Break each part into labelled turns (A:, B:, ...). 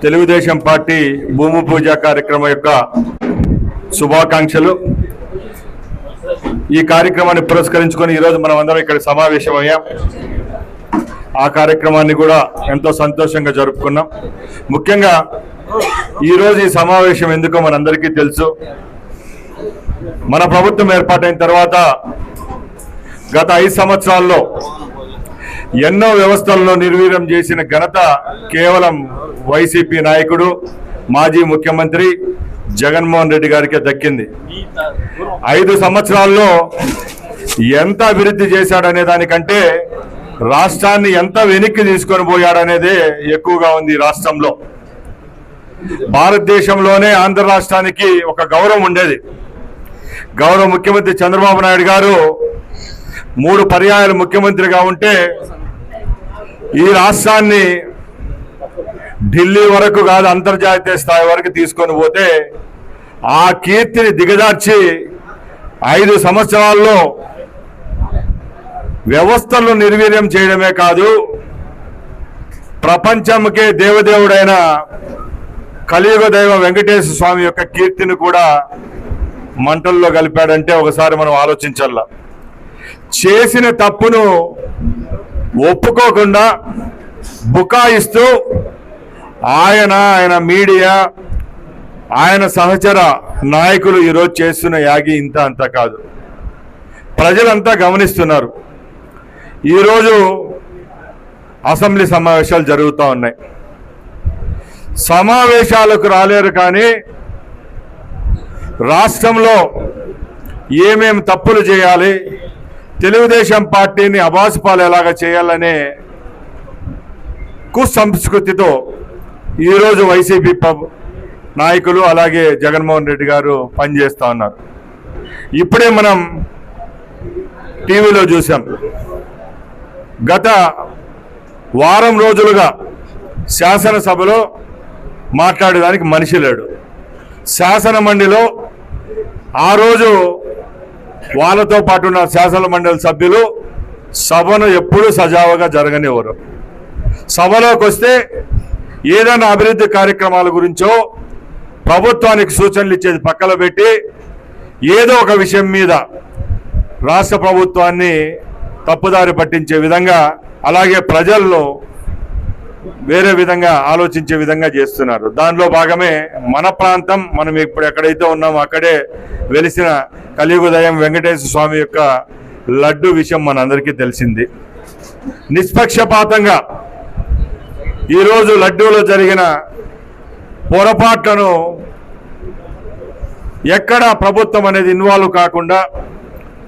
A: Telugu Desam party భూమి పూజ కార్యక్రమం యొక్క శుభాకాంక్షలు. ఈ కార్యక్రమాన్ని పురస్కరించుకొని ఈరోజు మనం అందరం ఇక్కడ సమావేశమయ్యాం. ఆ కార్యక్రమాన్ని కూడా ఎంతో సంతోషంగా జరుపుకున్నాం. ముఖ్యంగా ఈరోజు ఈ సమావేశం ఎందుకో మనందరికీ తెలుసు. మన ప్రభుత్వం ఏర్పాటైన తర్వాత గత 5 సంవత్సరాల్లో ఎన్నో వ్యవస్థల్లో నిర్వీర్యం చేసిన ఘనత కేవలం వైసీపీ నాయకుడు మాజీ ముఖ్యమంత్రి జగన్మోహన్ రెడ్డి గారికి దక్కింది. 5 సంవత్సరాల్లో ఎంత అభివృద్ధి చేశాడనే దానికంటే రాష్ట్రాన్ని ఎంత వెనక్కి తీసుకొని పోయాడనేదే ఎక్కువగా ఉంది. రాష్ట్రంలో భారతదేశంలోనే ఆంధ్ర రాష్ట్రానికి ఒక గౌరవం ఉండేది. గౌరవ ముఖ్యమంత్రి చంద్రబాబు నాయుడు గారు 3 పర్యాయాలు ముఖ్యమంత్రిగా ఉంటే ఈ రాష్ట్రాన్ని ఢిల్లీ వరకు కాదు అంతర్జాతీయ స్థాయి వరకు తీసుకొని పోతే ఆ కీర్తిని దిగజార్చి 5 సంవత్సరాల్లో వ్యవస్థలను నిర్వీర్యం చేయడమే కాదు, ప్రపంచంకే దేవదేవుడైన కలియుగ దైవ వెంకటేశ్వర స్వామి యొక్క కీర్తిని కూడా మంటల్లో కలిపాడంటే ఒకసారి మనం ఆలోచించాల. చేసిన తప్పును ఒప్పుకోకుండా బుకాయిస్తూ ఆయన మీడియా, ఆయన సహచర నాయకులు ఈరోజు చేస్తున్న యాగి ఇంత అంత కాదు. ప్రజలంతా గమనిస్తున్నారు. ఈరోజు అసెంబ్లీ సమావేశాలు జరుగుతూ ఉన్నాయి. సమావేశాలకు రాలేరు కానీ రాష్ట్రంలో ఏమేం తప్పులు చేయాలి, తెలుగుదేశం పార్టీని అబాసుపాలు ఎలాగా చేయాలనే కుసంస్కృతితో ఈరోజు వైసీపీ నాయకులు అలాగే జగన్మోహన్ రెడ్డి గారు పనిచేస్తూ ఉన్నారు. ఇప్పుడే మనం టీవీలో చూసాం. గత వారం రోజులుగా శాసనసభలో మాట్లాడేదానికి మనిషి లేడు. శాసన మండలిలో ఆ రోజు వాళ్ళతో పాటు ఉన్న శాసన మండలి సభ్యులు సభను ఎప్పుడూ సజావుగా జరగనివ్వరు. సభలోకి వస్తే ఏదైనా అభివృద్ధి కార్యక్రమాల గురించో ప్రభుత్వానికి సూచనలు ఇచ్చేది పక్కన పెట్టి ఏదో ఒక విషయం మీద రాష్ట్ర ప్రభుత్వాన్ని తప్పుదారి పట్టించే విధంగా, అలాగే ప్రజల్లో వేరే విధంగా ఆలోచించే విధంగా చేస్తున్నారు. దానిలో భాగమే మన ప్రాంతం, మనం ఇప్పుడు ఎక్కడైతే ఉన్నామో అక్కడే వెలిసిన కలియుగ దైవం వెంకటేశ్వర స్వామి యొక్క లడ్డు విషయం మనందరికీ తెలిసింది. నిష్పక్షపాతంగా ఈరోజు లడ్డూలో జరిగిన పొరపాట్లను ఎక్కడా ప్రభుత్వం అనేది ఇన్వాల్వ్ కాకుండా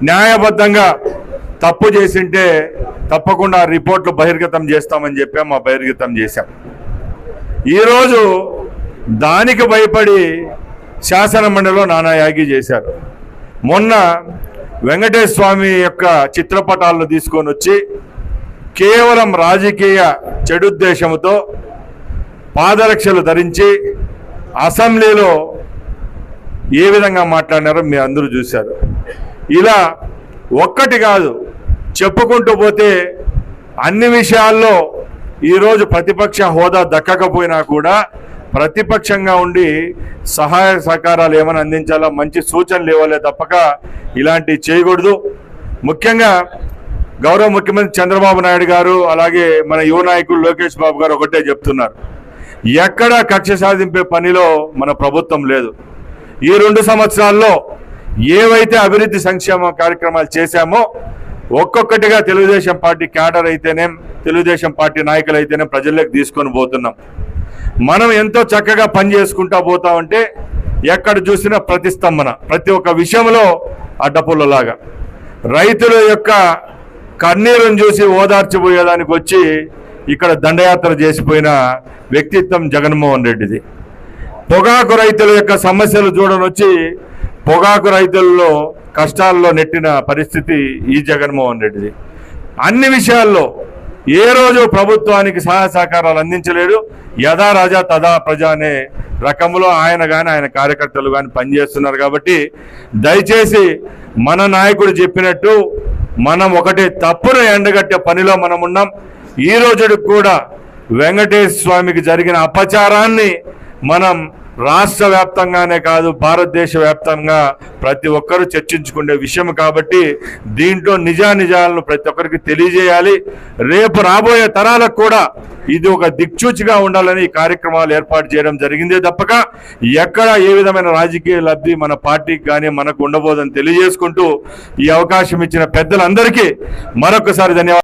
A: న్యాయబద్ధంగా తప్పు చేసింటే తప్పకుండా రిపోర్ట్లు బహిర్గతం చేస్తామని చెప్పాం. మా బహిర్గతం చేశాం. ఈరోజు దానికి భయపడి శాసన మండలిలో నానా యాగి చేశారు. మొన్న వెంకటేశ్వర స్వామి యొక్క చిత్రపటాలను తీసుకొని వచ్చి కేవలం రాజకీయ చెడుద్దేశంతో పాదరక్షలు ధరించి అసెంబ్లీలో ఏ విధంగా మాట్లాడినారో మీరు అందరూ చూశారు. ఇలా ఒక్కటి కాదు, చెప్పుకుంటూ పోతే అన్ని విషయాల్లో ఈరోజు ప్రతిపక్ష హోదా దక్కకపోయినా కూడా ప్రతిపక్షంగా ఉండి సహాయ సహకారాలు ఏమైనా అందించాలో, మంచి సూచనలు ఇవ్వాలే తప్పక ఇలాంటివి చేయకూడదు. ముఖ్యంగా గౌరవ ముఖ్యమంత్రి చంద్రబాబు నాయుడు గారు అలాగే మన యువ నాయకులు లోకేష్ బాబు గారు ఒకటే చెప్తున్నారు, ఎక్కడా కక్ష సాధింపే పనిలో మన ప్రభుత్వం లేదు. ఈ 2 సంవత్సరాల్లో ఏవైతే అభివృద్ధి సంక్షేమ కార్యక్రమాలు చేశామో ఒక్కొక్కటిగా తెలుగుదేశం పార్టీ క్యాడర్ అయితేనేం, తెలుగుదేశం పార్టీ నాయకులు అయితేనే ప్రజల్లోకి తీసుకొని పోతున్నాం. మనం ఎంతో చక్కగా పని చేసుకుంటా పోతామంటే ఎక్కడ చూసినా ప్రతిస్తంభన, ప్రతి ఒక్క విషయంలో అడ్డపుల్లలాగా. రైతుల యొక్క కన్నీరును చూసి ఓదార్చిపోయేదానికి వచ్చి ఇక్కడ దండయాత్ర చేసిపోయిన వ్యక్తిత్వం జగన్మోహన్ రెడ్డిది. పొగాకు రైతుల యొక్క సమస్యలు చూడనొచ్చి పొగాకు రైతుల్లో కష్టాల్లో నెట్టిన పరిస్థితి ఈ జగన్మోహన్ రెడ్డిది. అన్ని విషయాల్లో ఏ రోజు ప్రభుత్వానికి సహాయ సహకారాలు అందించలేడు. యథా రాజా తదా ప్రజ అనే రకంలో ఆయన కానీ ఆయన కార్యకర్తలు కానీ పనిచేస్తున్నారు. కాబట్టి దయచేసి మన నాయకుడు చెప్పినట్టు మనం ఒకటి తప్పును ఎండగట్టే పనిలో మనం ఉన్నాం. ఈ రోజుకి కూడా వెంకటేశ్వర స్వామికి జరిగిన అపచారాన్ని మనం రాష్ట్ర వ్యాప్తంగానే కాదు భారతదేశ వ్యాప్తంగా ప్రతి ఒక్కరూ చర్చించుకునే విషయం కాబట్టి దీంట్లో నిజానిజాలను ప్రతి ఒక్కరికి తెలియజేయాలి. రేపు రాబోయే తరాలకు కూడా ఇది ఒక దిక్సూచిగా ఉండాలని ఈ కార్యక్రమాలు ఏర్పాటు చేయడం జరిగిందే తప్పక ఎక్కడ ఏ విధమైన రాజకీయ లబ్ధి మన పార్టీకి కానీ మనకు ఉండబోదని తెలియజేసుకుంటూ ఈ అవకాశం ఇచ్చిన పెద్దలందరికీ మరొకసారి ధన్యవాదాలు.